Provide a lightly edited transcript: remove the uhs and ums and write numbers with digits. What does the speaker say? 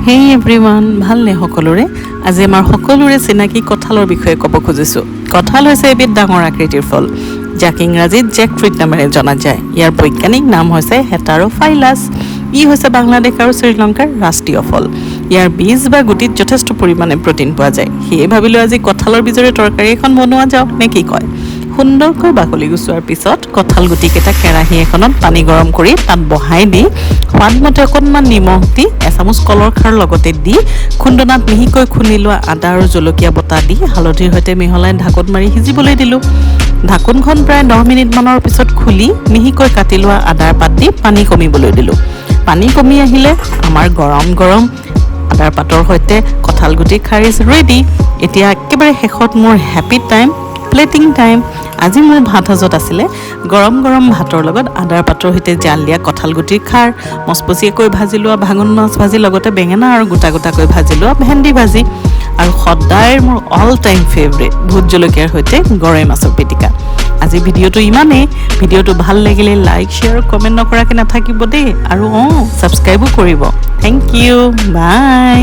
হেই everyone, ভালনে সকলোৰে? আজি আমাৰ সকলোৰে চিনাকি কঁঠালৰ বিষয়ে ক'ব খুজিছোঁ। কঁঠাল হৈছে এবিধ ডাঙৰ আকৃতিৰ ফল, যাক ইংৰাজীত জেক ফ্ৰুইট নামেৰে জনা যায়। ইয়াৰ বৈজ্ঞানিক নাম হৈছে হেটাৰোফাইলাছ। ই হৈছে বাংলাদেশ আৰু শ্ৰীলংকাৰ ৰাষ্ট্ৰীয় ফল। ইয়াৰ বীজ বা গুটিত যথেষ্ট পৰিমাণে প্ৰ'টিন পোৱা যায়। সেয়ে ভাবিলোঁ আজি কঁঠালৰ বীজৰে তৰকাৰী এখন বনোৱা যাওক, নে কি কয়? সুন্দৰকৈ বাকলি গুচোৱাৰ পিছত কঁঠাল গুটিকেইটা কেৰাহী এখনত পানী গৰম কৰি তাত বহাই দি সোৱাদমতে অকণমান নিমখ দি এচামুচ কলৰ খাৰ লগতে দি খুন্দনাত মিহিকৈ খুন্দি লোৱা আদা আৰু জলকীয়া বটা দি হালধিৰ সৈতে মিহলাই ঢাকোন মাৰি সিজিবলৈ দিলোঁ। ঢাকোনখন প্ৰায় 10 মিনিটমানৰ পিছত খুলি মিহিকৈ কাটি লোৱা আদাৰ পাত দি পানী কমিবলৈ দিলোঁ। পানী কমি আহিলে আমাৰ গৰম গৰম আদাৰ পাতৰ সৈতে কঁঠাল গুটি খাৰ ইজ ৰেডি। এতিয়া একেবাৰে শেষত মোৰ হেপী টাইম, প্লেটিং টাইম। আজি মোৰ ভাত সাজত আছিলে গৰম গৰম ভাতৰ লগত আদাৰ পাতৰ সৈতে জাল দিয়া কঁঠাল গুটিৰ খাৰ, মচমচীয়াকৈ ভাজি লোৱা ভাঙোন মাছ ভাজি, লগতে বেঙেনা আৰু গোটা গোটাকৈ ভাজি লোৱা ভেন্দি ভাজি, আৰু সদায় মোৰ অল টাইম ফেভৰেট ভোট জলকীয়াৰ সৈতে গৰৈ মাছৰ পিটিকা। আজি ভিডিঅ'টো ইমানেই। ভিডিঅ'টো ভাল লাগিলে লাইক, শ্বেয়াৰ আৰু কমেণ্ট নকৰাকৈ নাথাকিব দেই, আৰু ছাবস্ক্ৰাইবো কৰিব। থেংক ইউ, বাই।